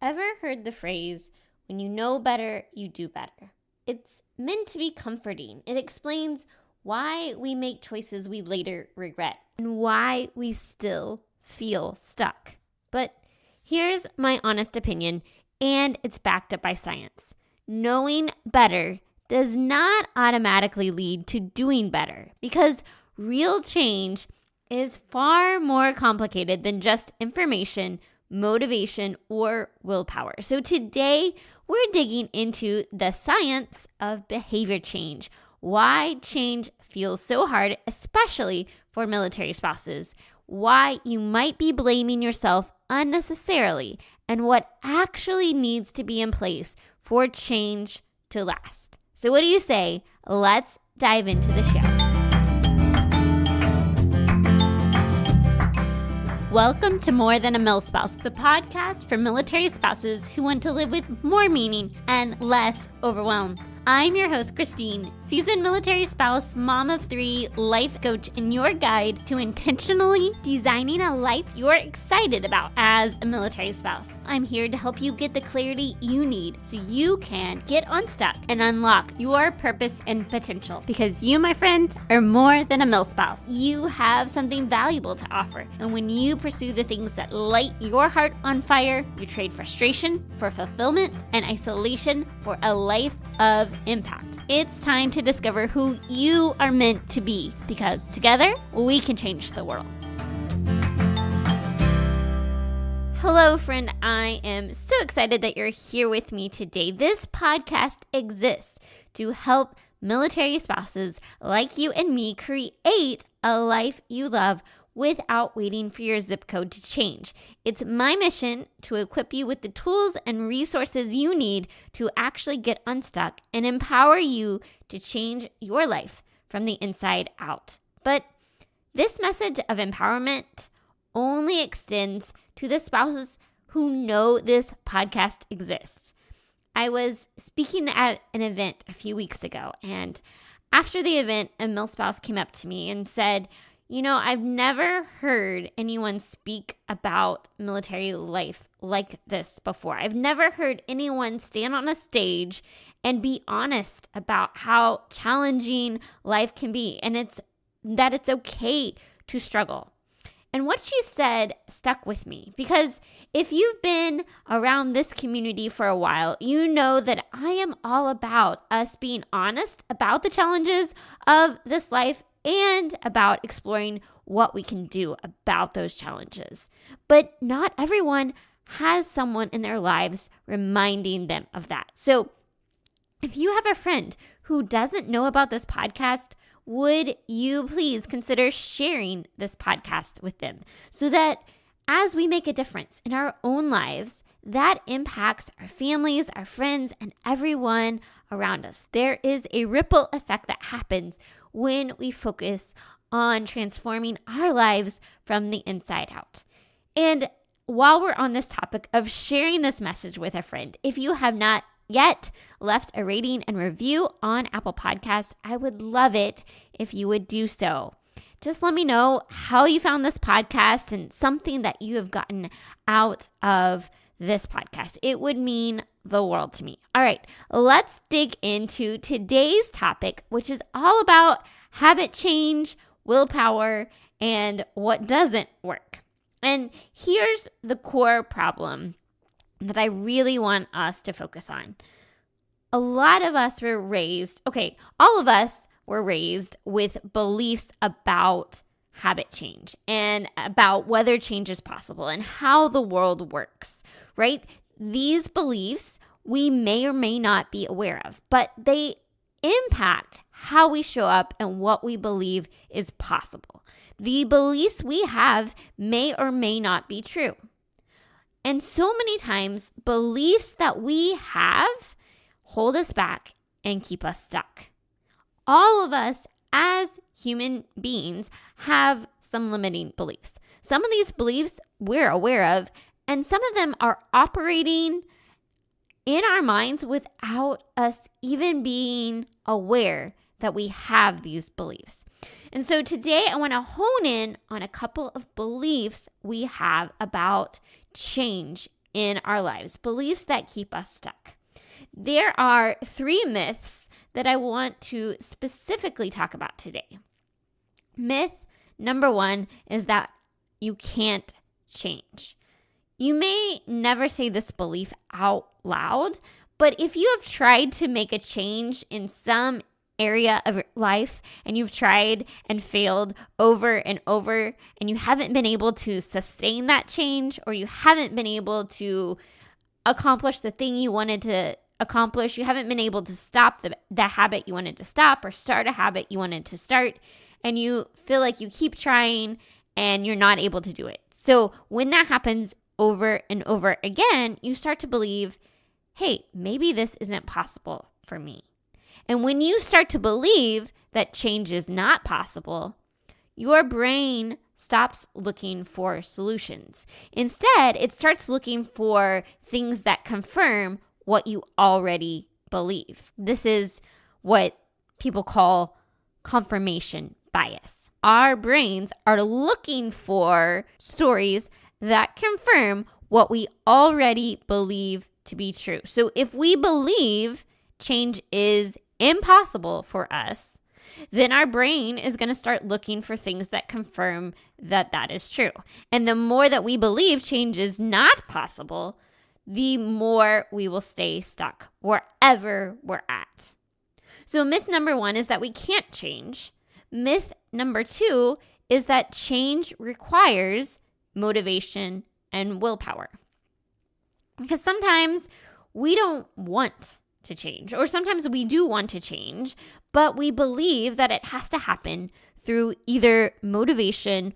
Ever heard the phrase, when you know better, you do better? It's meant to be comforting. It explains why we make choices we later regret and why we still feel stuck. But here's my honest opinion, and it's backed up by science. Knowing better does not automatically lead to doing better because real change is far more complicated than just information, motivation, or willpower. So today, we're digging into the science of behavior change, why change feels so hard, especially for military spouses, why you might be blaming yourself unnecessarily, and what actually needs to be in place for change to last. So what do you say? Let's dive into the show. Welcome to More Than a Milspouse, the podcast for military spouses who want to live with more meaning and less overwhelm. I'm your host, Christine, seasoned military spouse, mom of 3, life coach, and your guide to intentionally designing a life you're excited about as a military spouse. I'm here to help you get the clarity you need so you can get unstuck and unlock your purpose and potential. Because you, my friend, are more than a milspouse. You have something valuable to offer. And when you pursue the things that light your heart on fire, you trade frustration for fulfillment and isolation for a life of impact. It's time to discover who you are meant to be, because together we can change the world. Hello, friend. I am so excited that you're here with me today. This podcast exists to help military spouses like you and me create a life you love without waiting for your zip code to change. It's my mission to equip you with the tools and resources you need to actually get unstuck and empower you to change your life from the inside out. But this message of empowerment only extends to the spouses who know this podcast exists. I was speaking at an event a few weeks ago, and after the event, a Milspouse came up to me and said, I've never heard anyone speak about military life like this before. I've never heard anyone stand on a stage and be honest about how challenging life can be, and it's okay to struggle. And what she said stuck with me, because if you've been around this community for a while, you know that I am all about us being honest about the challenges of this life and about exploring what we can do about those challenges. But not everyone has someone in their lives reminding them of that. So if you have a friend who doesn't know about this podcast, would you please consider sharing this podcast with them so that as we make a difference in our own lives, that impacts our families, our friends, and everyone around us. There is a ripple effect that happens when we focus on transforming our lives from the inside out. And while we're on this topic of sharing this message with a friend, if you have not yet left a rating and review on Apple Podcasts, I would love it if you would do so. Just let me know how you found this podcast and something that you have gotten out of this podcast. It would mean the world to me. All right, let's dig into today's topic, which is all about habit change, willpower, and what doesn't work. And here's the core problem that I really want us to focus on. A lot of us were raised, all of us were raised with beliefs about habit change and about whether change is possible and how the world works, right? These beliefs we may or may not be aware of, but they impact how we show up and what we believe is possible. The beliefs we have may or may not be true. And so many times, beliefs that we have hold us back and keep us stuck. All of us as human beings have some limiting beliefs. Some of these beliefs we're aware of, and some of them are operating in our minds without us even being aware that we have these beliefs. And so today I want to hone in on a couple of beliefs we have about change in our lives, beliefs that keep us stuck. There are 3 myths that I want to specifically talk about today. Myth number 1 is that you can't change. You may never say this belief out loud, but if you have tried to make a change in some area of life and you've tried and failed over and over and you haven't been able to sustain that change, or you haven't been able to accomplish the thing you wanted to accomplish, you haven't been able to stop the habit you wanted to stop or start a habit you wanted to start, and you feel like you keep trying and you're not able to do it. So when that happens over and over again, you start to believe, hey, maybe this isn't possible for me. And when you start to believe that change is not possible, your brain stops looking for solutions. Instead, it starts looking for things that confirm what you already believe. This is what people call confirmation bias. Our brains are looking for stories that confirm what we already believe to be true. So if we believe change is impossible for us, then our brain is going to start looking for things that confirm that that is true. And the more that we believe change is not possible, the more we will stay stuck wherever we're at. So myth number 1 is that we can't change. Myth number 2 is that change requires motivation and willpower. Because sometimes we don't want to change, or sometimes we do want to change, but we believe that it has to happen through either motivation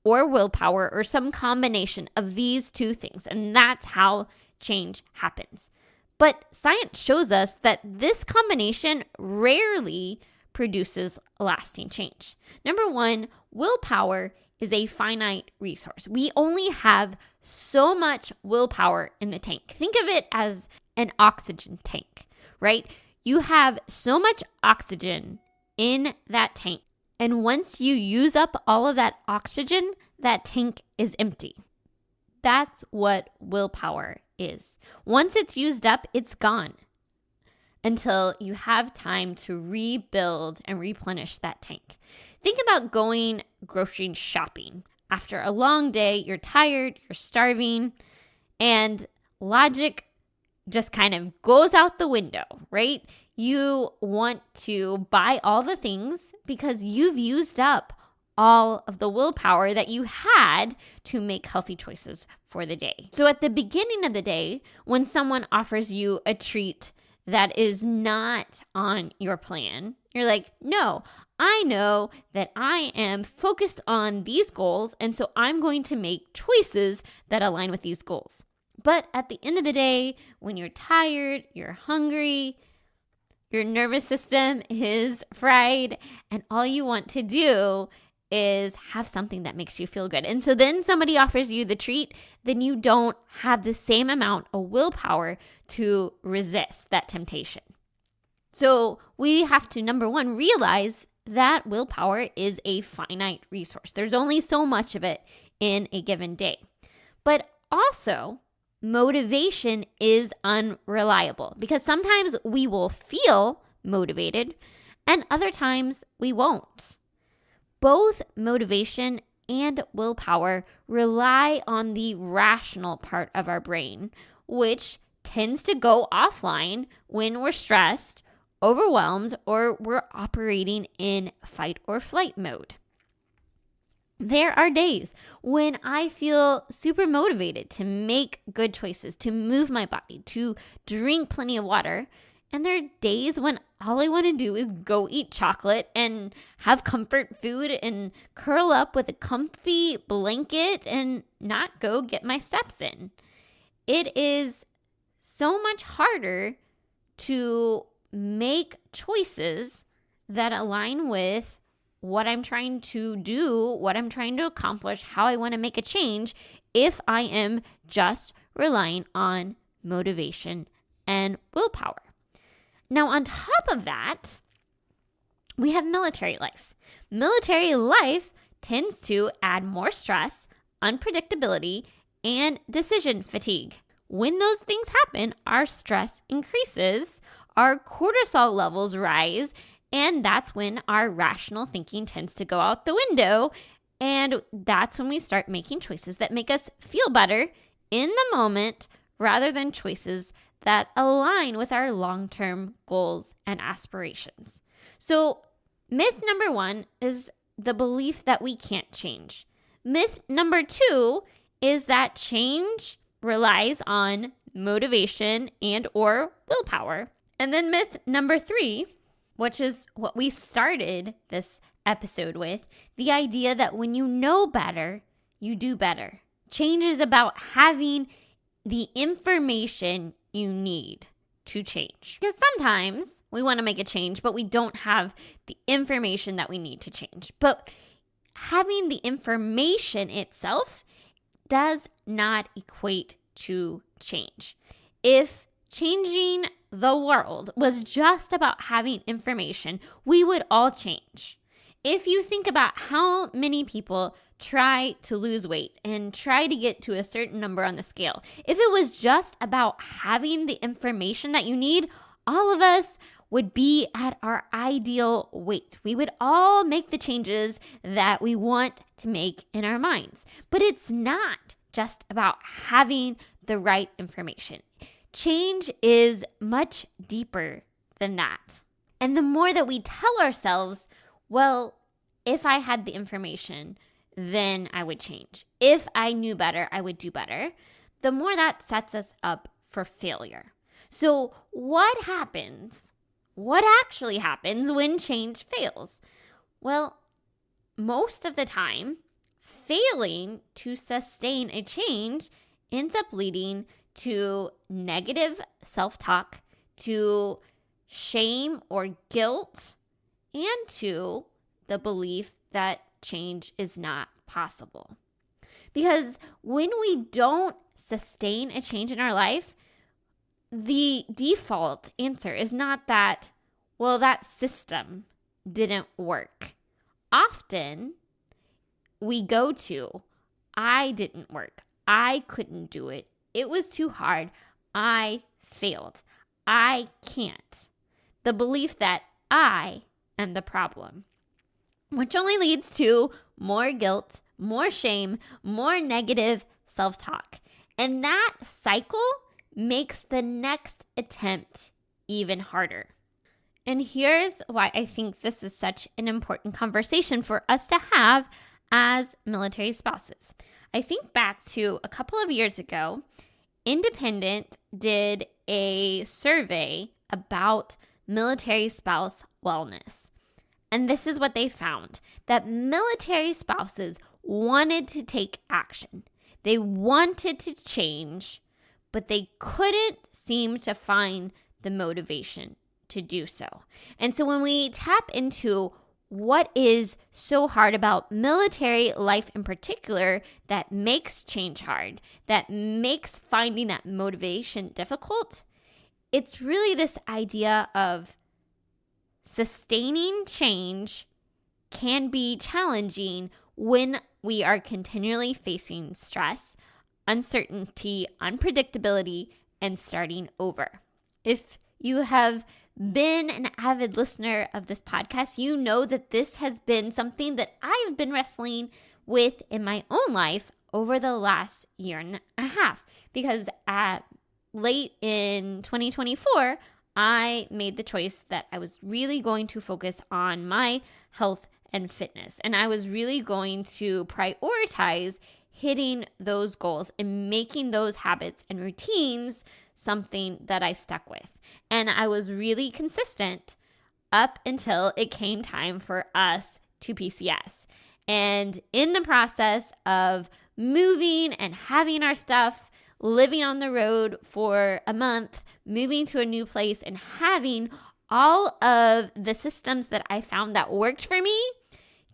or willpower or some combination of these 2 things. And that's how change happens. But science shows us that this combination rarely produces lasting change. Number 1, willpower is a finite resource. We only have so much willpower in the tank. Think of it as an oxygen tank, right? You have so much oxygen in that tank. And once you use up all of that oxygen, that tank is empty. That's what willpower is. Once it's used up, it's gone until you have time to rebuild and replenish that tank. Think about going grocery shopping. After a long day, you're tired, you're starving, and logic just kind of goes out the window, right? You want to buy all the things because you've used up all of the willpower that you had to make healthy choices for the day. So at the beginning of the day, when someone offers you a treat that is not on your plan, you're like, no, I know that I am focused on these goals, and so I'm going to make choices that align with these goals. But at the end of the day, when you're tired, you're hungry, your nervous system is fried, and all you want to do is have something that makes you feel good. And so then somebody offers you the treat, then you don't have the same amount of willpower to resist that temptation. So we have to, number 1, realize that willpower is a finite resource. There's only so much of it in a given day. But also, motivation is unreliable because sometimes we will feel motivated and other times we won't. Both motivation and willpower rely on the rational part of our brain, which tends to go offline when we're stressed, overwhelmed, or we're operating in fight or flight mode. There are days when I feel super motivated to make good choices, to move my body, to drink plenty of water. And there are days when all I want to do is go eat chocolate and have comfort food and curl up with a comfy blanket and not go get my steps in. It is so much harder to make choices that align with what I'm trying to do, what I'm trying to accomplish, how I want to make a change if I am just relying on motivation and willpower. Now, on top of that, we have military life. Military life tends to add more stress, unpredictability, and decision fatigue. when those things happen, our stress increases, our cortisol levels rise, and that's when our rational thinking tends to go out the window. And that's when we start making choices that make us feel better in the moment rather than choices that align with our long-term goals and aspirations. So myth number 1 is the belief that we can't change. Myth number 2 is that change relies on motivation and or willpower. And then myth number 3, which is what we started this episode with, the idea that when you know better, you do better. Change is about having the information you need to change. Because sometimes we want to make a change, but we don't have the information that we need to change. But having the information itself does not equate to change. If changing the world was just about having information, we would all change. If you think about how many people try to lose weight and try to get to a certain number on the scale, if it was just about having the information that you need, all of us would be at our ideal weight. We would all make the changes that we want to make in our minds. But it's not just about having the right information. Change is much deeper than that. And the more that we tell ourselves, well, if I had the information, then I would change. If I knew better, I would do better. The more that sets us up for failure. So what happens? What actually happens when change fails? Well, most of the time, failing to sustain a change ends up leading to negative self-talk, to shame or guilt, and to the belief that change is not possible. Because when we don't sustain a change in our life, the default answer is not that, well, that system didn't work. Often we go to, I didn't work. I couldn't do it. It was too hard. I failed. I can't. The belief that I am the problem, which only leads to more guilt, more shame, more negative self-talk. And that cycle makes the next attempt even harder. And here's why I think this is such an important conversation for us to have as military spouses. I think back to a couple of years ago, Independent did a survey about military spouse wellness. And this is what they found, that military spouses wanted to take action. They wanted to change, but they couldn't seem to find the motivation to do so. And so when we tap into what is so hard about military life in particular that makes change hard, that makes finding that motivation difficult, it's really this idea of sustaining change can be challenging when we are continually facing stress, uncertainty, unpredictability, and starting over. If you have been an avid listener of this podcast, you know that this has been something that I've been wrestling with in my own life over the last year and a half. Because late in 2024, I made the choice that I was really going to focus on my health and fitness. And I was really going to prioritize hitting those goals and making those habits and routines something that I stuck with. And I was really consistent up until it came time for us to PCS. And in the process of moving and having our stuff, living on the road for a month, moving to a new place, and having all of the systems that I found that worked for me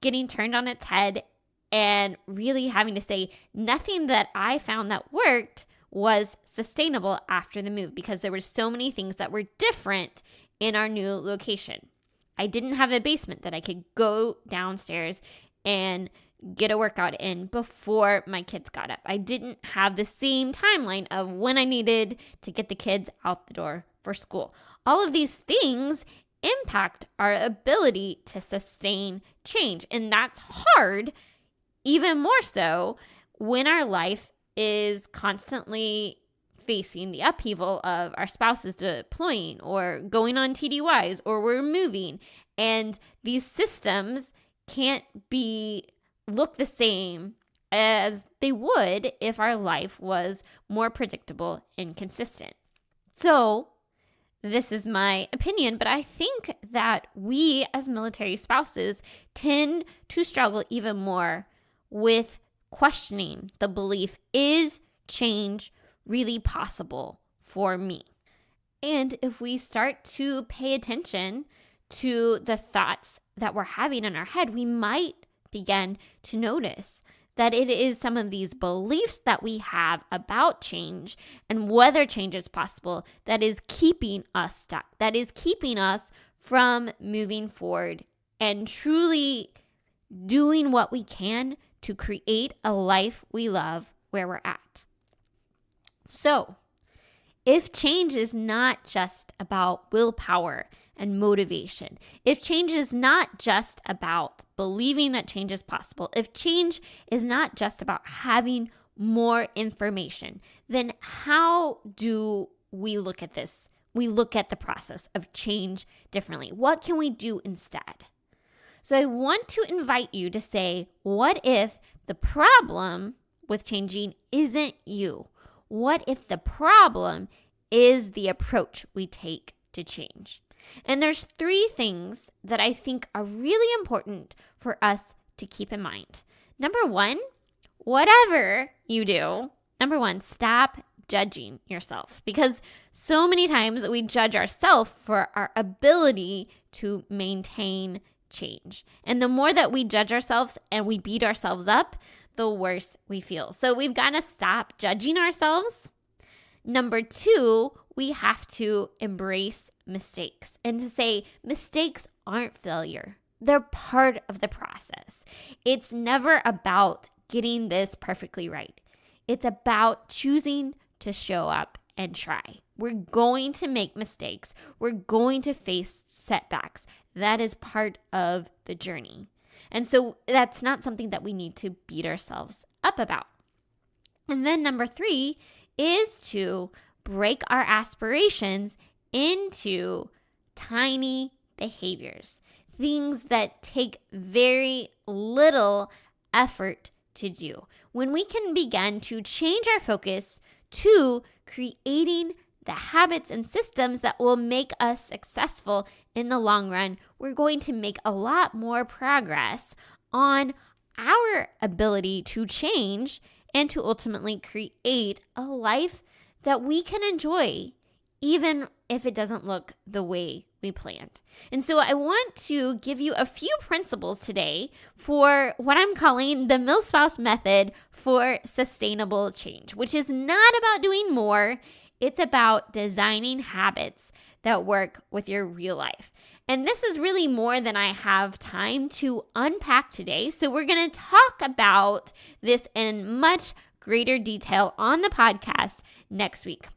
getting turned on its head, and really having to say nothing that I found that worked was sustainable after the move, because there were so many things that were different in our new location. I didn't have a basement that I could go downstairs and get a workout in before my kids got up. I didn't have the same timeline of when I needed to get the kids out the door for school. All of these things impact our ability to sustain change. And that's hard, even more so when our life is constantly facing the upheaval of our spouse is deploying or going on TDYs or we're moving. And these systems can't look the same as they would if our life was more predictable and consistent. So this is my opinion, but I think that we as military spouses tend to struggle even more with questioning the belief, is change really possible for me? And if we start to pay attention to the thoughts that we're having in our head, we might begin to notice that it is some of these beliefs that we have about change and whether change is possible that is keeping us stuck, that is keeping us from moving forward and truly doing what we can to create a life we love where we're at. So, if change is not just about willpower and motivation, if change is not just about believing that change is possible, if change is not just about having more information, then how do we look at this? We look at the process of change differently. What can we do instead? So I want to invite you to say, what if the problem with changing isn't you? What if the problem is the approach we take to change? And there's 3 things that I think are really important for us to keep in mind. Number 1, whatever you do, stop judging yourself, because so many times we judge ourselves for our ability to maintain change. And the more that we judge ourselves and we beat ourselves up, the worse we feel. So we've got to stop judging ourselves. Number 2, we have to embrace mistakes and to say mistakes aren't failure. They're part of the process. It's never about getting this perfectly right. It's about choosing to show up and try. We're going to make mistakes. We're going to face setbacks. That is part of the journey. And so that's not something that we need to beat ourselves up about. And then number 3 is to break our aspirations into tiny behaviors, things that take very little effort to do. When we can begin to change our focus to creating the habits and systems that will make us successful in the long run, we're going to make a lot more progress on our ability to change and to ultimately create a life that we can enjoy, even if it doesn't look the way we planned. And so I want to give you a few principles today for what I'm calling the Milspouse method for sustainable change, which is not about doing more. It's about designing habits that work with your real life. And this is really more than I have time to unpack today. So we're going to talk about this in much greater detail on the podcast next week.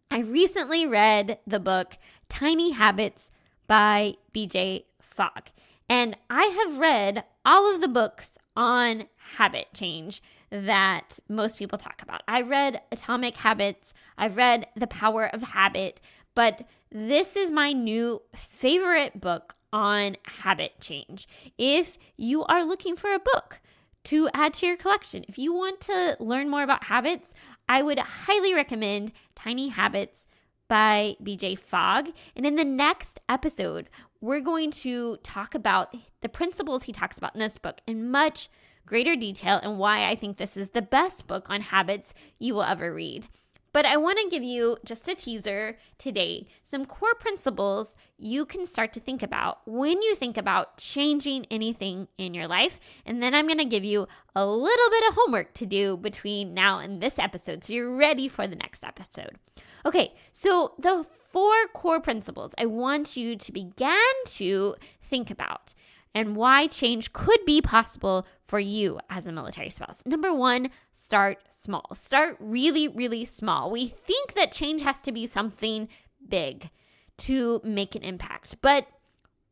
I recently read the book Tiny Habits by BJ Fogg. And I have read all of the books on habit change that most people talk about. I read Atomic Habits. I've read The Power of Habit. But this is my new favorite book on habit change. If you are looking for a book to add to your collection, if you want to learn more about habits, I would highly recommend Tiny Habits by BJ Fogg. And in the next episode, we're going to talk about the principles he talks about in this book in much greater detail and why I think this is the best book on habits you will ever read. But I want to give you just a teaser today, some core principles you can start to think about when you think about changing anything in your life. And then I'm going to give you a little bit of homework to do between now and this episode, so you're ready for the next episode. Okay, so the 4 core principles I want you to begin to think about and why change could be possible for you as a military spouse. Number one, start small. Start really, really small. We think that change has to be something big to make an impact, but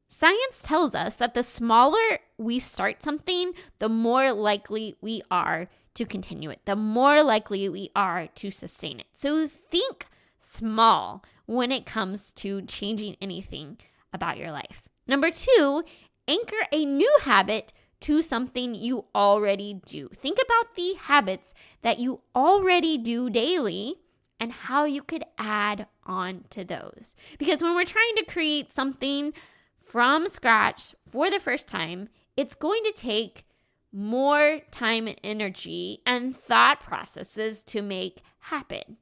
science tells us that the smaller we start something, the more likely we are to continue it, the more likely we are to sustain it. So think small when it comes to changing anything about your life. Number two, anchor a new habit to something you already do. Think about the habits that you already do daily and how you could add on to those. Because when we're trying to create something from scratch for the first time, it's going to take more time and energy and thought processes to make happen.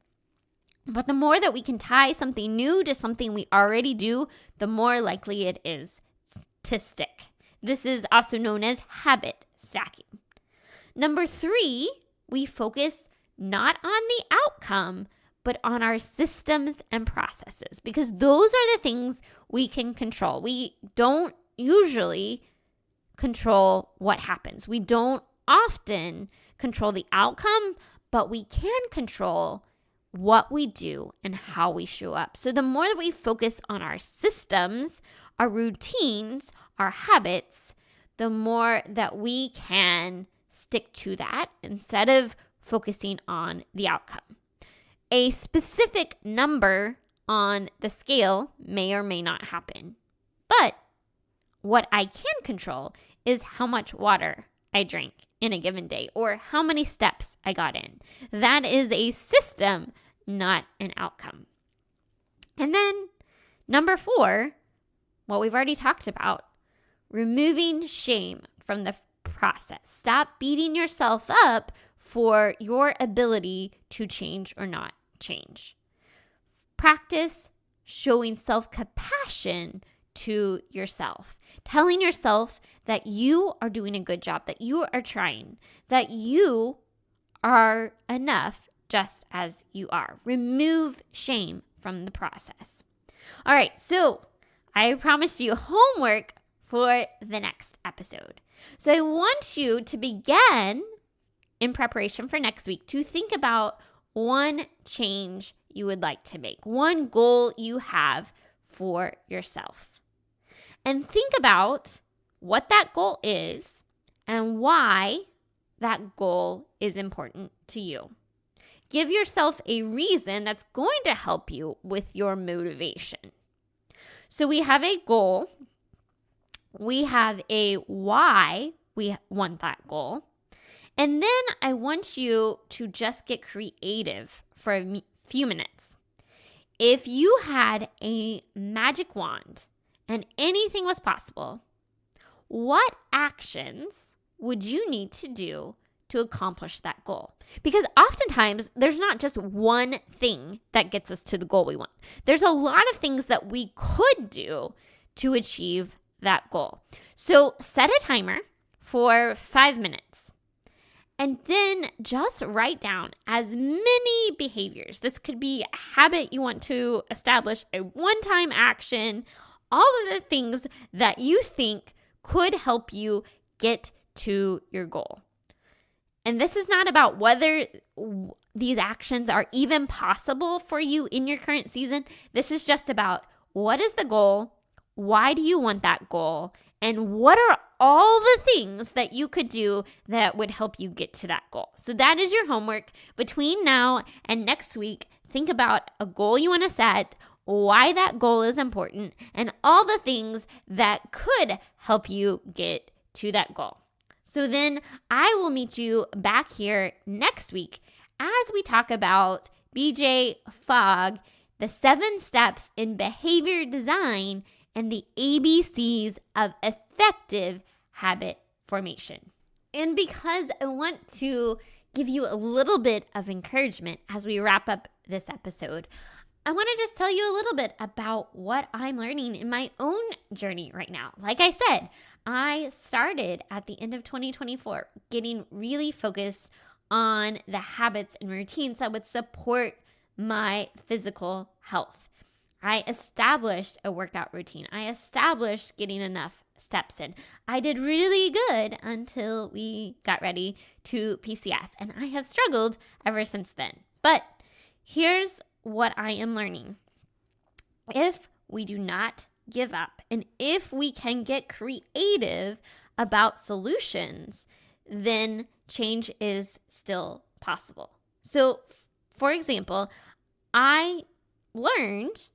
But the more that we can tie something new to something we already do, the more likely it is to stick. This is also known as habit stacking. Number three, we focus not on the outcome, but on our systems and processes, because those are the things we can control. We don't usually control what happens. We don't often control the outcome, but we can control what we do and how we show up. So the more that we focus on our systems, our routines, our habits, the more that we can stick to that instead of focusing on the outcome. A specific number on the scale may or may not happen, but what I can control is how much water I drank in a given day or how many steps I got in. That is a system, not an outcome. And then number four, what we've already talked about, removing shame from the process. Stop beating yourself up for your ability to change or not change. Practice showing self-compassion to yourself, telling yourself that you are doing a good job, that you are trying, that you are enough just as you are. Remove shame from the process. All right, so I promised you homework for the next episode. So I want you to begin in preparation for next week to think about one change you would like to make, one goal you have for yourself. And think about what that goal is and why that goal is important to you. Give yourself a reason that's going to help you with your motivation. So we have a goal. We have a why we want that goal. And then I want you to just get creative for a few minutes. If you had a magic wand and anything was possible, what actions would you need to do to accomplish that goal? Because oftentimes there's not just one thing that gets us to the goal we want. There's a lot of things that we could do to achieve that goal. So set a timer for 5 minutes. And then just write down as many behaviors. This could be a habit you want to establish, a one-time action, all of the things that you think could help you get to your goal. And this is not about whether these actions are even possible for you in your current season. This is just about what is the goal, why do you want that goal, and what are all the things that you could do that would help you get to that goal. So that is your homework. Between now and next week, think about a goal you want to set, why that goal is important, and all the things that could help you get to that goal. So then I will meet you back here next week as we talk about BJ Fogg, the 7 steps in behavior design, and the ABCs of effective habit formation. And because I want to give you a little bit of encouragement as we wrap up this episode, I want to just tell you a little bit about what I'm learning in my own journey right now. Like I said, I started at the end of 2024 getting really focused on the habits and routines that would support my physical health. I established a workout routine. I established getting enough steps in. I did really good until we got ready to PCS, and I have struggled ever since then. But here's what I am learning. If we do not give up, and if we can get creative about solutions, then change is still possible. So, for example, I learned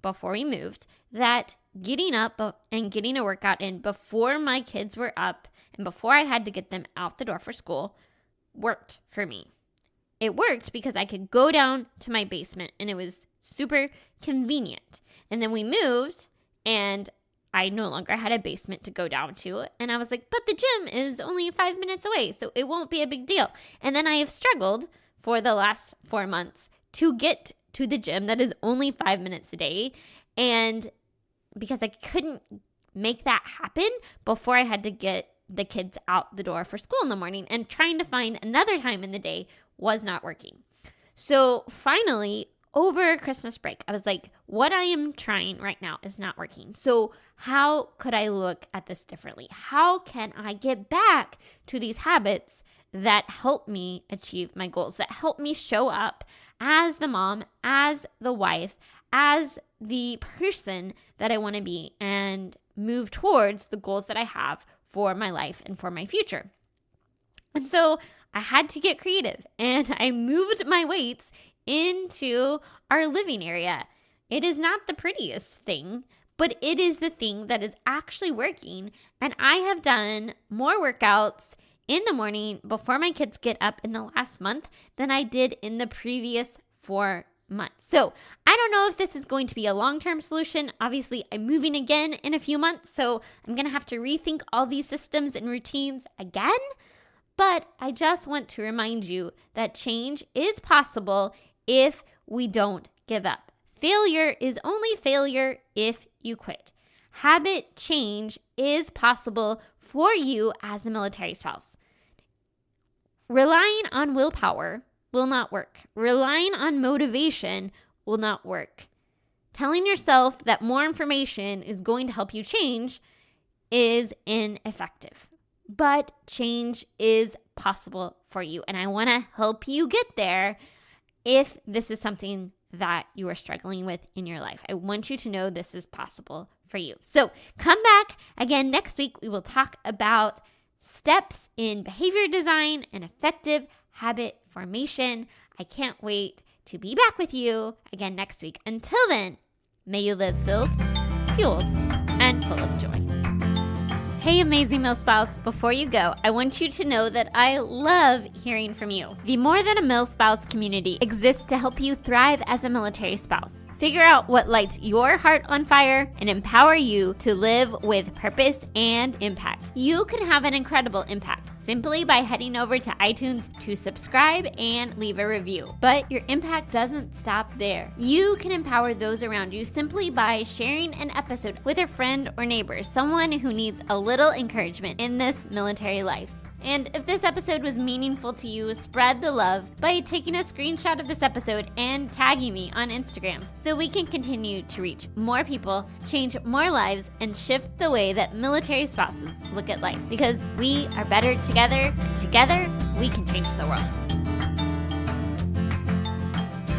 before we moved that getting up and getting a workout in before my kids were up and before I had to get them out the door for school worked for me. It worked because I could go down to my basement and it was super convenient. And then we moved and I no longer had a basement to go down to. And I was like, but the gym is only 5 minutes away, so it won't be a big deal. And then I have struggled for the last 4 months to get to the gym that is only 5 minutes a day. And because I couldn't make that happen before I had to get the kids out the door for school in the morning, and trying to find another time in the day was not working. So finally, over Christmas break, I was like, what I am trying right now is not working. So how could I look at this differently? How can I get back to these habits that help me achieve my goals, that help me show up as the mom, as the wife, as the person that I want to be, and move towards the goals that I have for my life and for my future? And so I had to get creative, and I moved my weights into our living area. It is not the prettiest thing, but it is the thing that is actually working. And I have done more workouts in the morning before my kids get up in the last month than I did in the previous 4 months. So I don't know if this is going to be a long-term solution. Obviously, I'm moving again in a few months, so I'm going to have to rethink all these systems and routines again. But I just want to remind you that change is possible if we don't give up. Failure is only failure if you quit. Habit change is possible for you as a military spouse. Relying on willpower will not work. Relying on motivation will not work. Telling yourself that more information is going to help you change is ineffective. But change is possible for you. And I want to help you get there if this is something that you are struggling with in your life. I want you to know this is possible for you. So come back again next week. We will talk about steps in behavior design and effective habit formation. I can't wait to be back with you again next week. Until then, may you live filled, fueled, and full of joy. Hey, amazing Milspouse. Before you go, I want you to know that I love hearing from you. The More Than a Milspouse community exists to help you thrive as a military spouse. Figure out what lights your heart on fire and empower you to live with purpose and impact. You can have an incredible impact simply by heading over to iTunes to subscribe and leave a review. But your impact doesn't stop there. You can empower those around you simply by sharing an episode with a friend or neighbor, someone who needs a little encouragement in this military life. And if this episode was meaningful to you, spread the love by taking a screenshot of this episode and tagging me on Instagram so we can continue to reach more people, change more lives, and shift the way that military spouses look at life. Because we are better together, and together we can change the world.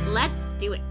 Let's do it.